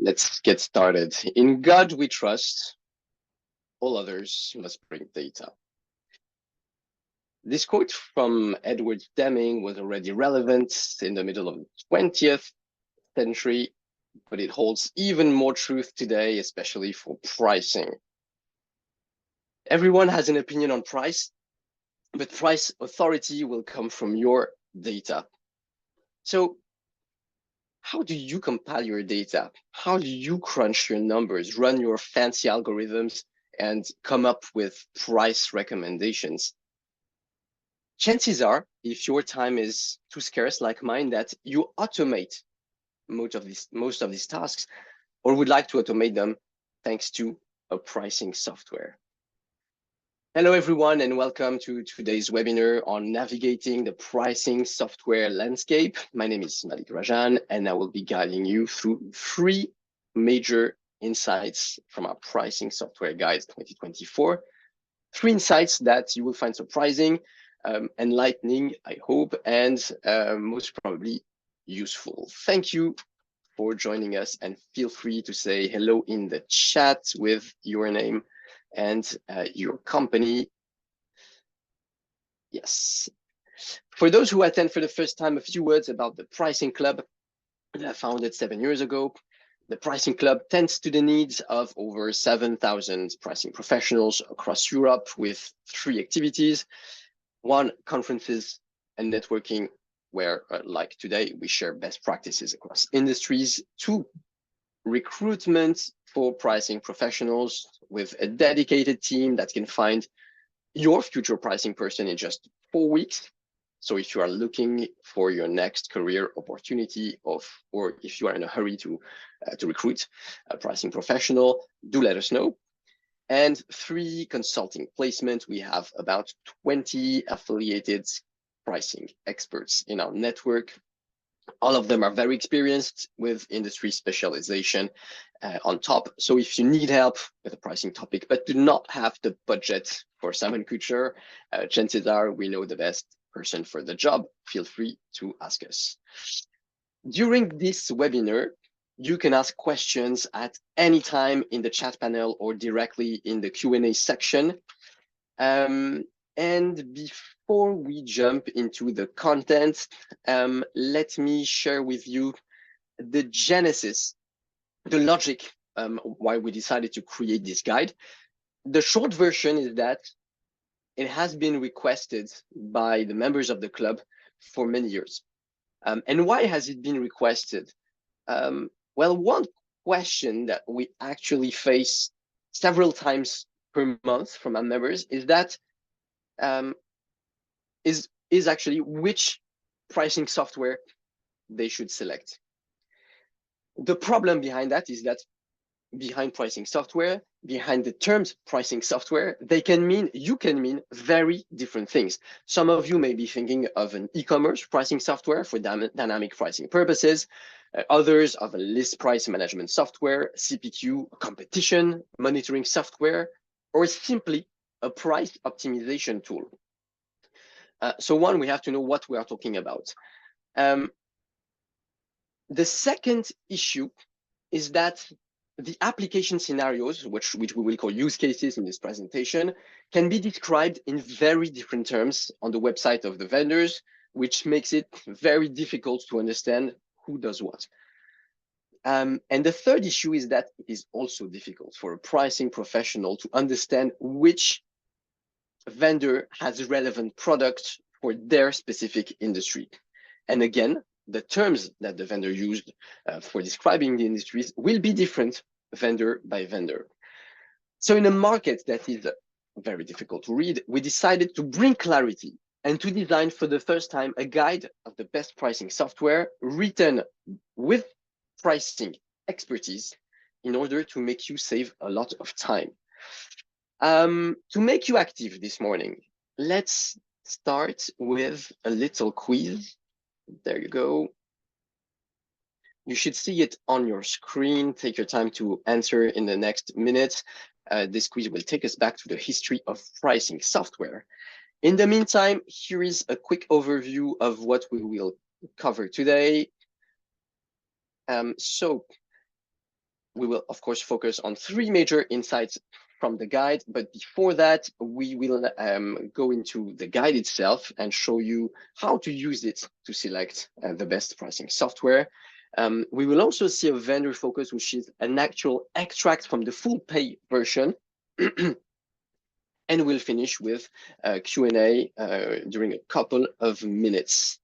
Let's get started. In God we trust, all others must bring data. This quote from Edward Deming was already relevant in the middle of the 20th century, but it holds even more truth today, especially for pricing. Everyone has an opinion on price, but price authority will come from your data. So how do you compile your data? How do you crunch your numbers, run your fancy algorithms, and come up with price recommendations? Chances are, if your time is too scarce like mine, that you automate most of these tasks, or would like to automate them thanks to a pricing software. Hello, everyone, and welcome to today's webinar on navigating the pricing software landscape. My name is Malik Rajan, and I will be guiding you through 3 major insights from our pricing software guide 2024. 3 insights that you will find surprising, enlightening, I hope, and most probably useful. Thank you for joining us, and feel free to say hello in the chat with your name and your company. Yes. For those who attend for the first time, a few words about the Pricing Club that I founded 7 years ago. The Pricing Club tends to the needs of over 7,000 pricing professionals across Europe with 3 activities. 1, conferences and networking, where, like today, we share best practices across industries. 2, recruitment for pricing professionals with a dedicated team that can find your future pricing person in just 4 weeks. So if you are looking for your next career opportunity, or if you are in a hurry to recruit a pricing professional, do let us know. And 3, consulting placement. We have about 20 affiliated pricing experts in our network. All of them are very experienced with industry specialization on top. So if you need help with a pricing topic, but do not have the budget for Simon Kucher, chances are we know the best person for the job. Feel free to ask us. During this webinar, you can ask questions at any time in the chat panel or directly in the Q&A section. And before we jump into the content, let me share with you the genesis, the logic why we decided to create this guide. The short version is that it has been requested by the members of the club for many years. And why has it been requested? Well, one question that we actually face several times per month from our members is that is actually which pricing software they should select. The problem behind that is that behind pricing software, behind the terms pricing software, you can mean very different things. Some of you may be thinking of an e-commerce pricing software for dynamic pricing purposes, others of a list price management software, CPQ, competition monitoring software, or simply a price optimization tool. So one, we have to know what we are talking about. The second issue is that the application scenarios, which we will call use cases in this presentation, can be described in very different terms on the website of the vendors, which makes it very difficult to understand who does what. And the third issue is that it is also difficult for a pricing professional to understand which vendor has relevant products for their specific industry. And again, the terms that the vendor used for describing the industries will be different vendor by vendor. So in a market that is very difficult to read, we decided to bring clarity and to design for the first time a guide of the best pricing software written with pricing expertise in order to make you save a lot of time. To make you active this morning, let's start with a little quiz. There you go. You should see it on your screen. Take your time to answer in the next minute. This quiz will take us back to the history of pricing software. In the meantime, here is a quick overview of what we will cover today. So We will, of course, focus on 3 major insights from the guide. But before that, we will go into the guide itself and show you how to use it to select the best pricing software. We will also see a vendor focus, which is an actual extract from the full pay version. And we'll finish with Q&A during a couple of minutes.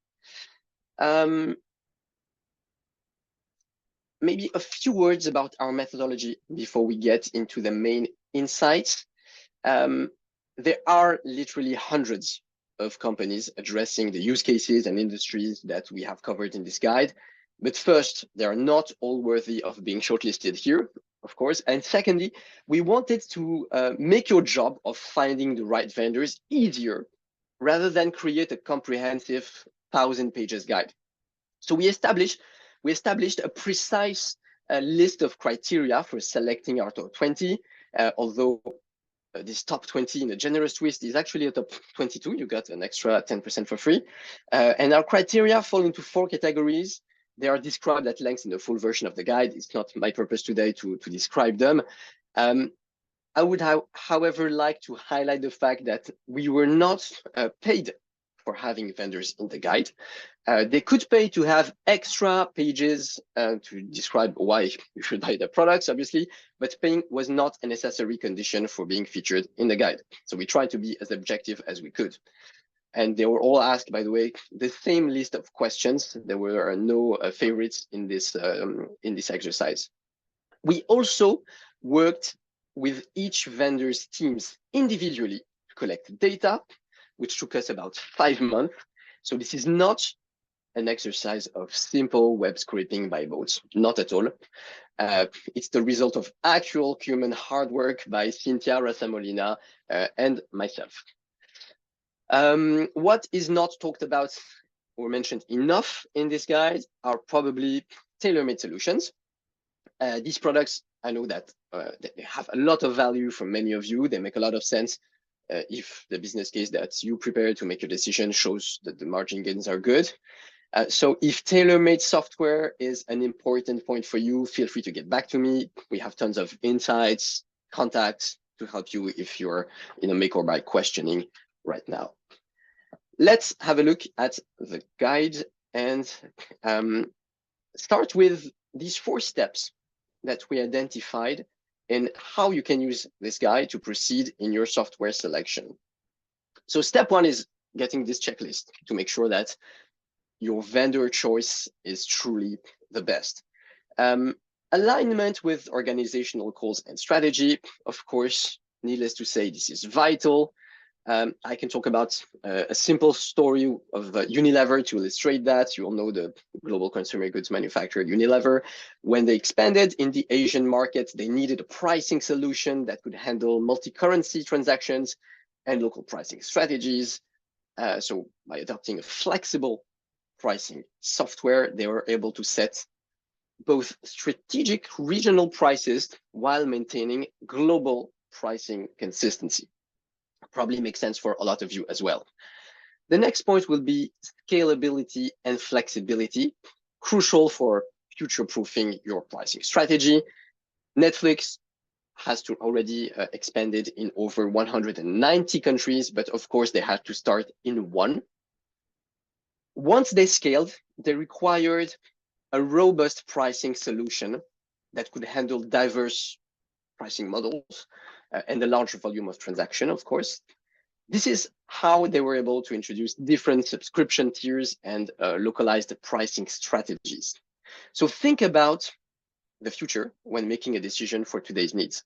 Maybe a few words about our methodology before we get into the main insights. There are literally hundreds of companies addressing the use cases and industries that we have covered in this guide. But first, they are not all worthy of being shortlisted here, of course. And secondly, we wanted to make your job of finding the right vendors easier rather than create a comprehensive 1,000 pages guide. So we established a precise list of criteria for selecting our top 20, although this top 20 in a generous twist is actually a top 22. You got an extra 10% for free. And our criteria fall into 4 categories. They are described at length in the full version of the guide. It's not my purpose today to describe them. I would, however, like to highlight the fact that we were not paid for having vendors in the guide. They could pay to have extra pages to describe why you should buy their products, obviously, but paying was not a necessary condition for being featured in the guide. So we tried to be as objective as we could. And they were all asked, by the way, the same list of questions. There were no favorites in this exercise. We also worked with each vendor's teams individually to collect data, which took us about 5 months. So this is not an exercise of simple web scraping by bots, not at all. It's the result of actual human hard work by Cynthia Rasamolina and myself. What is not talked about or mentioned enough in this guide are probably tailor-made solutions. These products, I know that they have a lot of value for many of you. They make a lot of sense if the business case that you prepare to make your decision shows that the margin gains are good. So if tailor-made software is an important point for you, feel free to get back to me. We have tons of insights, contacts to help you if you're in a make or buy questioning right now. Let's have a look at the guide and start with these 4 steps that we identified in how you can use this guide to proceed in your software selection. So step 1 is getting this checklist to make sure that your vendor choice is truly the best. Alignment with organizational goals and strategy, of course, needless to say, this is vital. I can talk about a simple story of Unilever to illustrate that. You all know the global consumer goods manufacturer Unilever. When they expanded in the Asian market, they needed a pricing solution that could handle multi-currency transactions and local pricing strategies. So by adopting a flexible pricing software, they were able to set both strategic regional prices while maintaining global pricing consistency. Probably makes sense for a lot of you as well. The next point will be scalability and flexibility, crucial for future-proofing your pricing strategy. Netflix has to already expanded in over 190 countries, but of course they had to start in 1. Once they scaled, they required a robust pricing solution that could handle diverse pricing models and a large volume of transaction, of course. This is how they were able to introduce different subscription tiers and localized pricing strategies. So think about the future when making a decision for today's needs.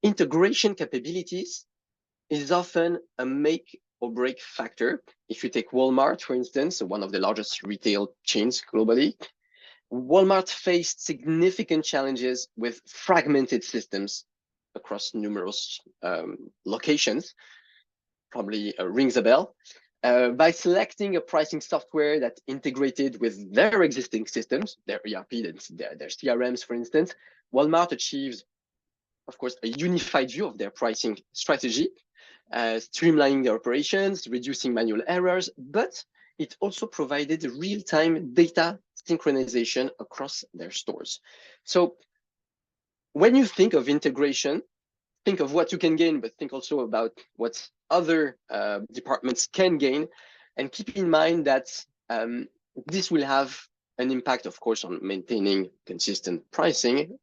Integration capabilities is often a make or break factor. If you take Walmart, for instance, one of the largest retail chains globally, Walmart faced significant challenges with fragmented systems across numerous locations. Probably rings a bell. By selecting a pricing software that integrated with their existing systems, their ERP, their CRMs, for instance, Walmart achieves, of course, a unified view of their pricing strategy, streamlining their operations, reducing manual errors, but it also provided real-time data synchronization across their stores. So when you think of integration, think of what you can gain, but think also about what other departments can gain. And keep in mind that this will have an impact, of course, on maintaining consistent pricing,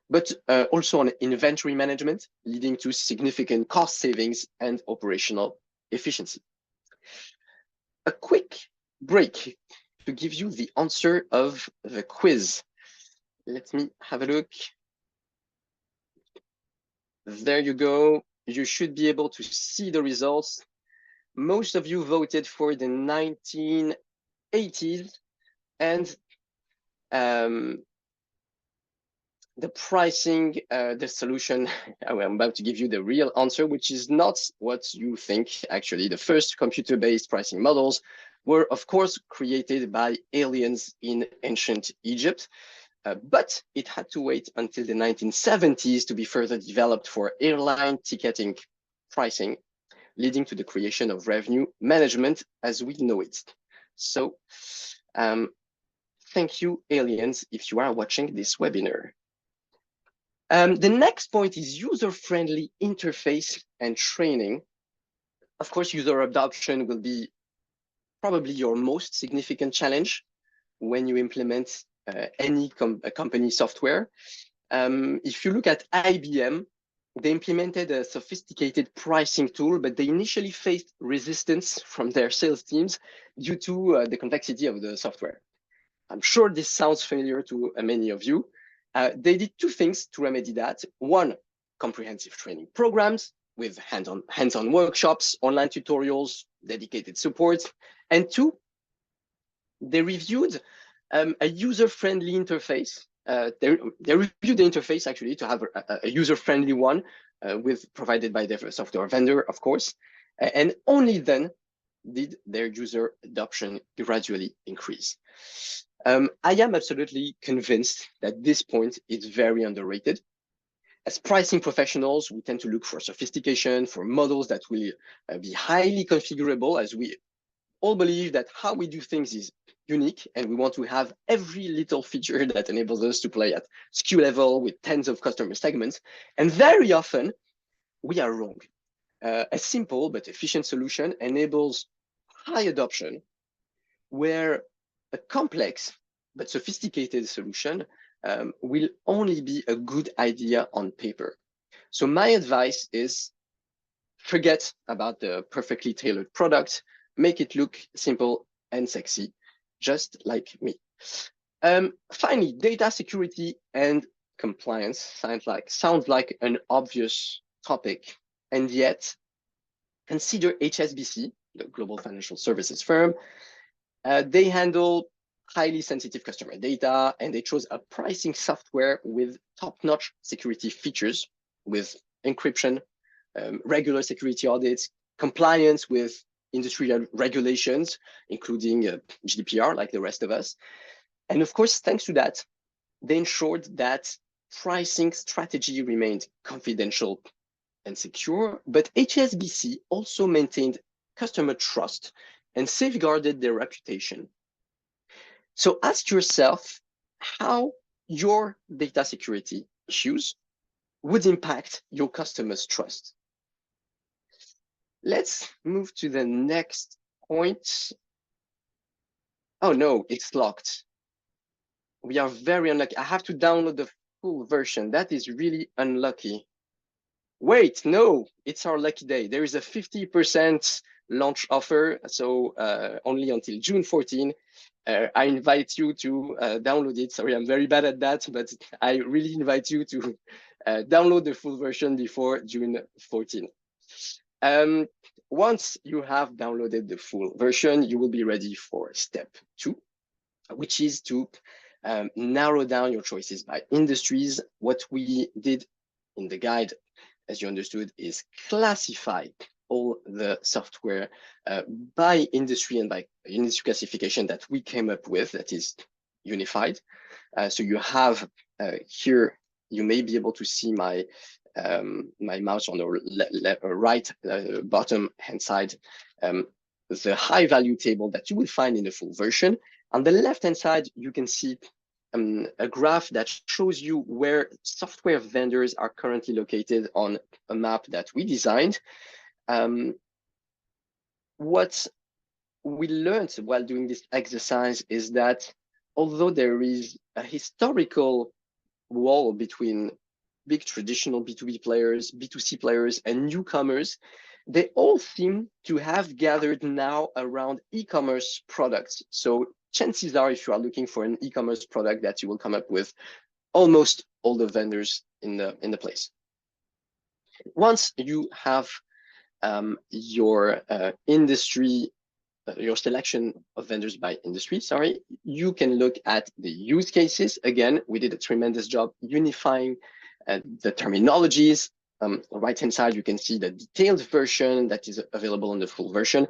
but also on inventory management, leading to significant cost savings and operational efficiency. A quick break to give you the answer of the quiz. Let me have a look. There you go. You should be able to see the results. Most of you voted for the 1980s, and the pricing, the solution, I'm about to give you the real answer, which is not what you think. Actually, the first computer-based pricing models were, of course, created by aliens in ancient Egypt. But it had to wait until the 1970s to be further developed for airline ticketing pricing, leading to the creation of revenue management as we know it. So thank you, aliens, if you are watching this webinar. The next point is user-friendly interface and training. Of course, user adoption will be probably your most significant challenge when you implement any company software. If you look at IBM, they implemented a sophisticated pricing tool, but they initially faced resistance from their sales teams due to the complexity of the software. I'm sure this sounds familiar to many of you. They did two things to remedy that. One, comprehensive training programs with hands-on workshops, online tutorials, dedicated support. And two, they reviewed a user-friendly interface. They reviewed the interface actually to have a user-friendly one provided by their software vendor, of course, and only then did their user adoption gradually increase. I am absolutely convinced that this point is very underrated. As pricing professionals, we tend to look for sophistication, for models that will be highly configurable, as we all believe that how we do things is unique, and we want to have every little feature that enables us to play at SKU level with tens of customer segments. And very often, we are wrong. A simple but efficient solution enables high adoption, where a complex but sophisticated solution will only be a good idea on paper. So my advice is forget about the perfectly tailored product, make it look simple and sexy, just like me. Finally, data security and compliance sounds like an obvious topic, and yet consider HSBC, the global financial services firm. They handle highly sensitive customer data, and they chose a pricing software with top-notch security features, with encryption, regular security audits, compliance with industry regulations, including GDPR, like the rest of us. And of course, thanks to that, they ensured that pricing strategy remained confidential and secure, but HSBC also maintained customer trust and safeguarded their reputation. So ask yourself how your data security issues would impact your customers' trust. Let's move to the next point. Oh no, it's locked. We are very unlucky. I have to download the full version. That is really unlucky. Wait, no, it's our lucky day. There is a 50% launch offer, so only until June 14. I invite you to download it. Sorry, I'm very bad at that, but I really invite you to download the full version before June 14. Once you have downloaded the full version, you will be ready for step 2, which is to narrow down your choices by industries. What we did in the guide, as you understood, is classify all the software by industry and by industry classification that we came up with, that is unified. So you have here, you may be able to see my my mouse on the right bottom hand side, the high value table that you will find in the full version. On the left-hand side, you can see a graph that shows you where software vendors are currently located on a map that we designed. What we learned while doing this exercise is that although there is a historical wall between big traditional B2B players, B2C players, and newcomers, they all seem to have gathered now around e-commerce products. So chances are, if you are looking for an e-commerce product, that you will come up with almost all the vendors in the place. Once you have your industry, your selection of vendors by industry, sorry, you can look at the use cases. Again, we did a tremendous job unifying the terminologies. On the right-hand side, you can see the detailed version that is available on the full version.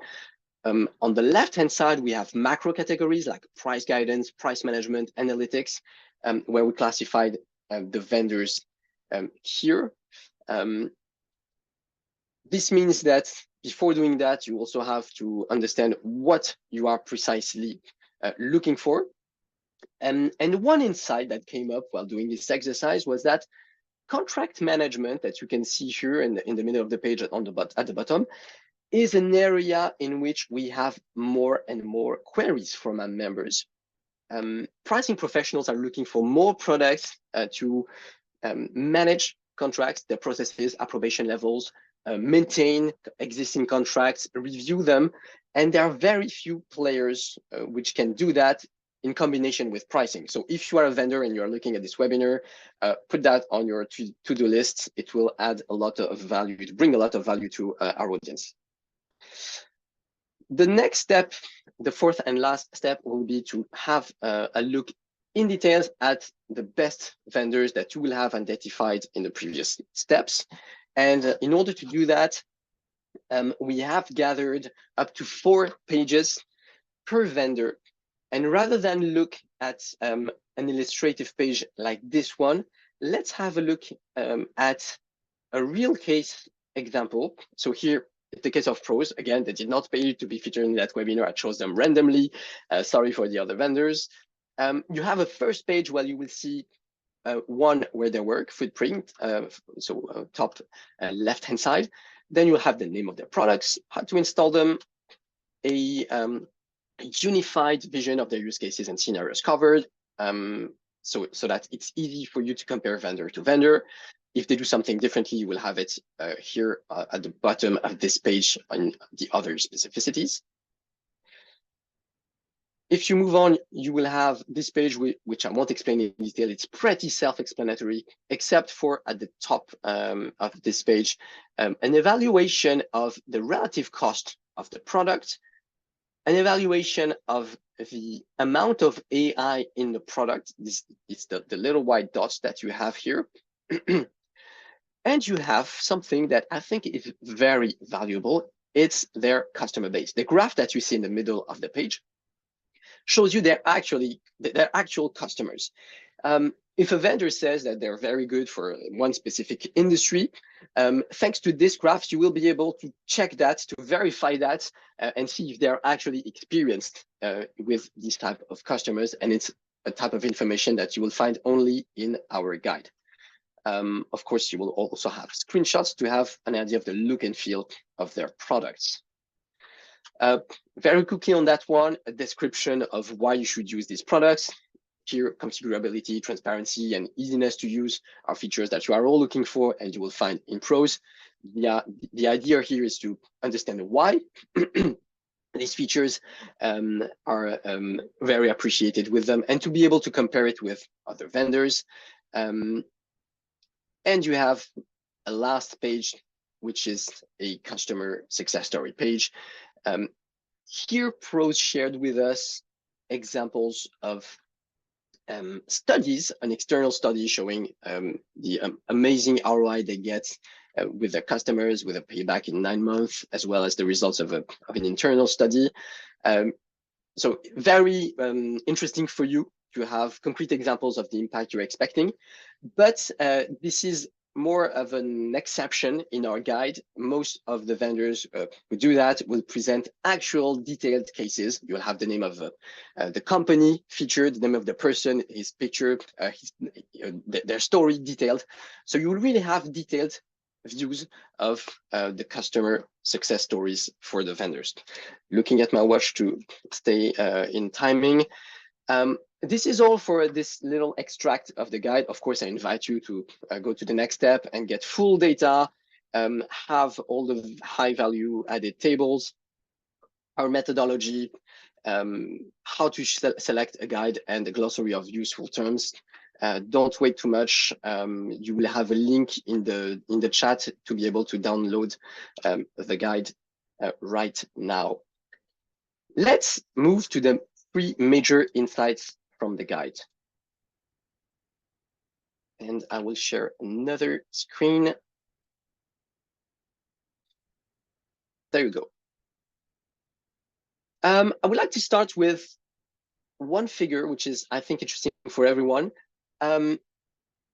On the left-hand side, we have macro categories like price guidance, price management, analytics, where we classified the vendors here. This means that before doing that, you also have to understand what you are precisely looking for. And one insight that came up while doing this exercise was that contract management, that you can see here in the middle of the page at the bottom, is an area in which we have more and more queries from our members. Pricing professionals are looking for more products to manage contracts, their processes, approbation levels, maintain existing contracts, review them, and there are very few players which can do that in combination with pricing. So if you are a vendor and you're looking at this webinar, put that on your to-do list. It will add a lot of value, to bring a lot of value to our audience. The next step, the fourth and last step, will be to have a look in details at the best vendors that you will have identified in the previous steps. And in order to do that, we have gathered up to 4 pages per vendor. And rather than look at an illustrative page like this one, let's have a look at a real case example. So here, the case of pros, again, they did not pay to be featured in that webinar. I chose them randomly. Sorry for the other vendors. You have a first page where you will see one where they work, footprint, top left-hand side. Then you'll have the name of their products, how to install them, a unified vision of their use cases and scenarios covered, so that it's easy for you to compare vendor to vendor. If they do something differently, you will have it here at the bottom of this page on the other specificities. If you move on, you will have this page, which I won't explain in detail. It's pretty self-explanatory, except for at the top of this page, an evaluation of the relative cost of the product, an evaluation of the amount of AI in the product. It's the little white dots that you have here. And you have something that I think is very valuable. It's their customer base. The graph that you see in the middle of the page shows you their actual customers. If a vendor says that they're very good for one specific industry, thanks to this graph, you will be able to check that, to verify that, and see if they're actually experienced with this type of customers. And it's a type of information that you will find only in our guide. Of course, you will also have screenshots to have an idea of the look and feel of their products. Very quickly on that one, a description of why you should use these products. Here, configurability, transparency, and easiness to use are features that you are all looking for and you will find in pros. The idea here is to understand why these features are very appreciated with them and to be able to compare it with other vendors. And you have a last page, which is a customer success story page. Here, pros shared with us examples of studies, an external study showing the amazing ROI they get with their customers, with a payback in 9 months, as well as the results of an internal study. So very interesting for you to have concrete examples of the impact you're expecting. But this is more of an exception in our guide. Most of the vendors who do that will present actual detailed cases. You'll have the name of the company featured, the name of the person, his picture, their story detailed. So you will really have detailed views of the customer success stories for the vendors. Looking at my watch to stay in timing. This is all for this little extract of the guide. Of course, I invite you to go to the next step and get full data, have all the high value added tables, our methodology, how to select a guide, and a glossary of useful terms. Don't wait too much. You will have a link in the chat to be able to download the guide right now. Let's move to the 3 major insights from the guide. And I will share another screen. There you go. I would like to start with one figure, which is, I think, interesting for everyone.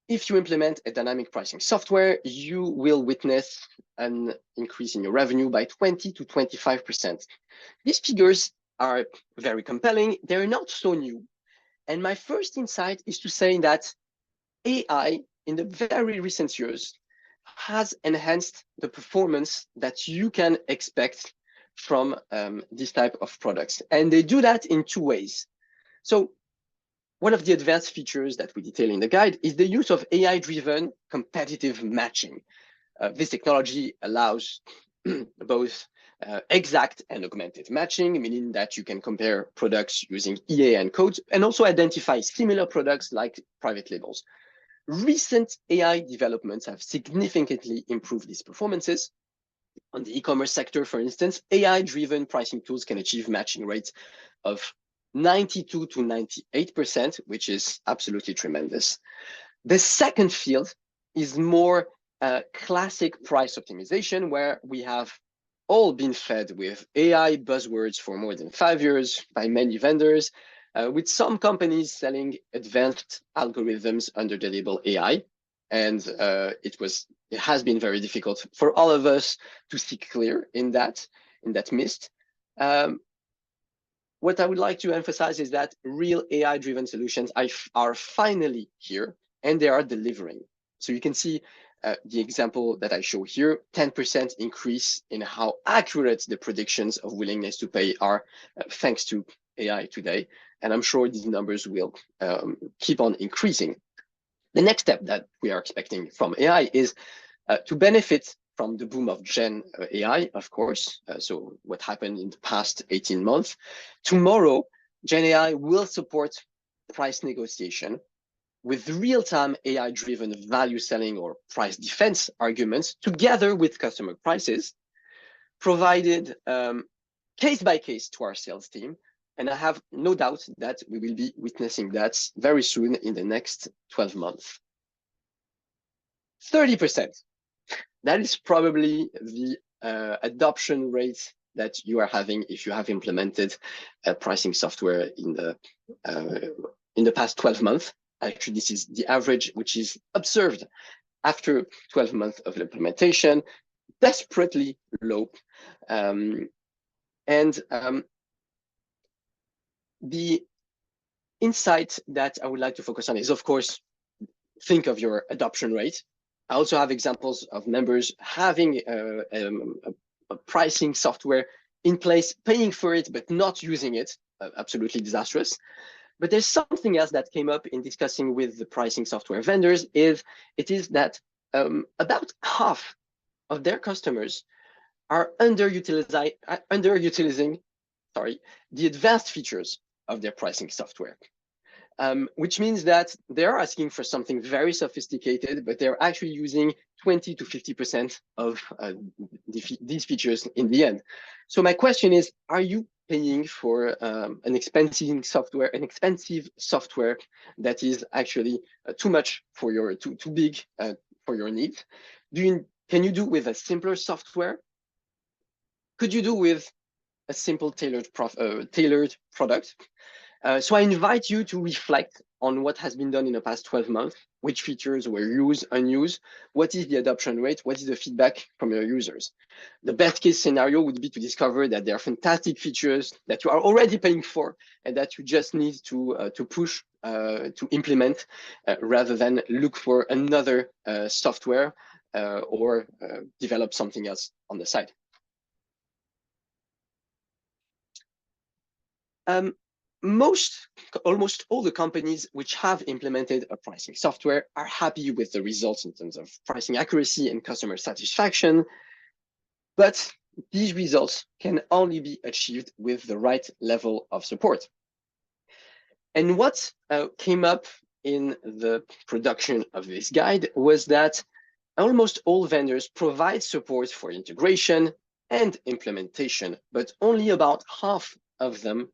If you implement a dynamic pricing software, you will witness an increase in your revenue by 20 to 25%. These figures are very compelling. They're not so new. And my first insight is to say that AI in the very recent years has enhanced the performance that you can expect from this type of products. And they do that in 2 ways. So one of the advanced features that we detail in the guide is the use of AI-driven competitive matching. This technology allows both exact and augmented matching, meaning that you can compare products using EAN codes and also identify similar products like private labels. Recent AI developments have significantly improved these performances. On the e-commerce sector, for instance, AI-driven pricing tools can achieve matching rates of 92 to 98%, which is absolutely tremendous. The second field is more classic price optimization, where we have all been fed with AI buzzwords for more than 5 years by many vendors, with some companies selling advanced algorithms under the label AI. And it has been very difficult for all of us to see clear in that mist. What I would like to emphasize is that real AI-driven solutions are finally here, and they are delivering. So you can see the example that I show here, 10% increase in how accurate the predictions of willingness to pay are thanks to AI today. And I'm sure these numbers will keep on increasing. The next step that we are expecting from AI is to benefit from the boom of Gen AI, of course. So what happened in the past 18 months. Tomorrow, Gen AI will support price negotiation with real-time AI-driven value selling or price defense arguments together with customer prices, provided case by case to our sales team. And I have no doubt that we will be witnessing that very soon in the next 12 months. 30%. That is probably the adoption rate that you are having if you have implemented pricing software in the past 12 months. Actually, this is the average, which is observed after 12 months of implementation, desperately low. The insight that I would like to focus on is, of course, think of your adoption rate. I also have examples of members having a pricing software in place, paying for it, but not using it. Absolutely disastrous. But there's something else that came up in discussing with the pricing software vendors. It is that about half of their customers are underutilizing the advanced features of their pricing software. Which means that they're asking for something very sophisticated, but they're actually using 20 to 50% of these features in the end. So my question is, are you paying for an expensive software that is actually too much for your, too big for your needs? Can you do with a simpler software? Could you do with a simple tailored product? So I invite you to reflect on what has been done in the past 12 months, which features were used, unused, what is the adoption rate, what is the feedback from your users. The best case scenario would be to discover that there are fantastic features that you are already paying for and that you just need to push, to implement, rather than look for another software or develop something else on the side. Almost all the companies which have implemented a pricing software are happy with the results in terms of pricing accuracy and customer satisfaction, but these results can only be achieved with the right level of support. And what came up in the production of this guide was that almost all vendors provide support for integration and implementation, but only about half of them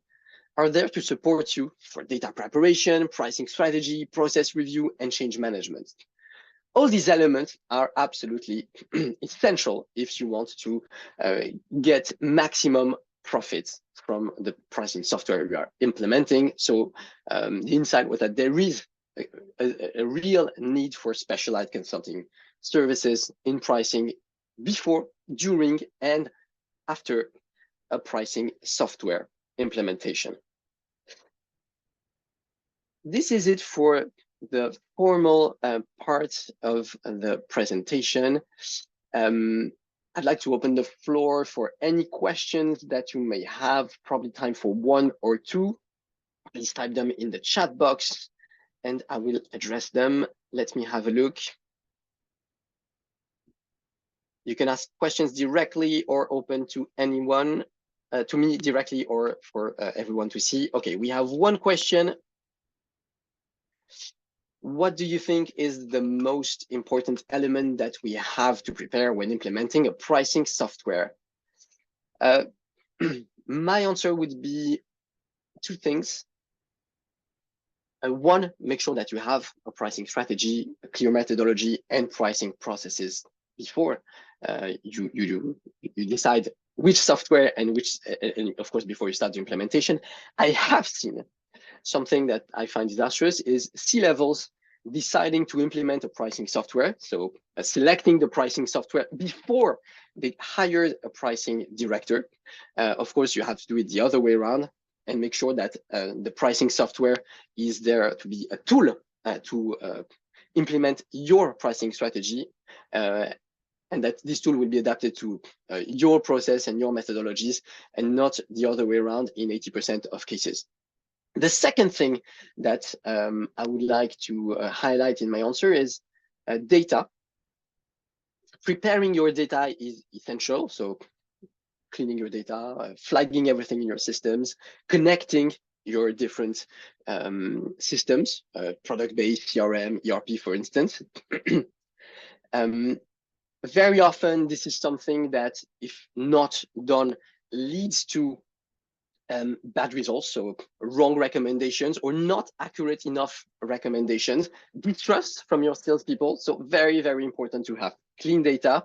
are there to support you for data preparation, pricing strategy, process review, and change management. All these elements are absolutely essential if you want to get maximum profits from the pricing software you are implementing. So the insight was that there is a real need for specialized consulting services in pricing before, during, and after a pricing software implementation. This is it for the formal part of the presentation. I'd like to open the floor for any questions that you may have, probably time for one or two. Please type them in the chat box and I will address them. Let me have a look. You can ask questions directly or open to anyone, to me directly or for everyone to see. Okay, we have one question. What do you think is the most important element that we have to prepare when implementing a pricing software? My answer would be two things. One, make sure that you have a pricing strategy, a clear methodology, and pricing processes before you decide which software and which, and of course, before you start the implementation. I have seen something that I find disastrous is C-levels deciding to implement a pricing software. So selecting the pricing software before they hired a pricing director. Of course, you have to do it the other way around and make sure that the pricing software is there to be a tool to implement your pricing strategy, and that this tool will be adapted to your process and your methodologies and not the other way around in 80% of cases. The second thing that I would like to highlight in my answer is data. Preparing your data is essential. So cleaning your data, flagging everything in your systems, connecting your different systems, product-based, CRM, ERP, for instance. Very often, this is something that, if not done, leads to bad results, so wrong recommendations or not accurate enough recommendations, distrust from your salespeople. So very, very important to have clean data.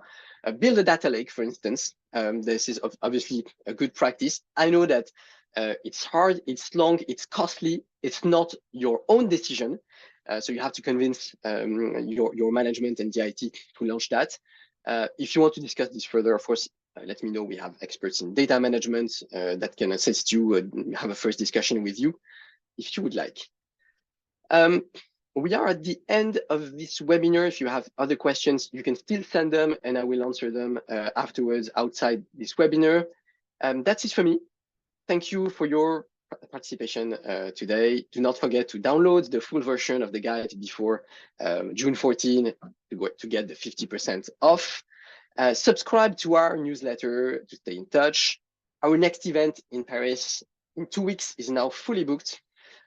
Build a data lake, for instance. This is obviously a good practice. I know that it's hard, it's long, it's costly, it's not your own decision. So you have to convince your management and the IT to launch that. If you want to discuss this further, of course, let me know. We have experts in data management that can assist you, have a first discussion with you if you would like. We are at the end of this webinar. If you have other questions, you can still send them and I will answer them afterwards outside this webinar. That's it for me. Thank you for your participation today. Do not forget to download the full version of the guide before June 14 to get the 50% off. Subscribe to our newsletter to stay in touch. Our next event in Paris in 2 weeks is now fully booked,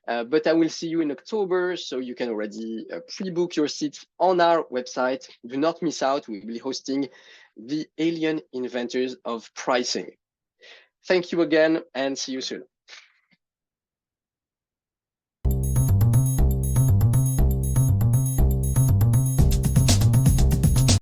but I will see you in October, so you can already pre-book your seat on our website. Do not miss out. We will be hosting the Alien Inventors of Pricing. Thank you again and see you soon.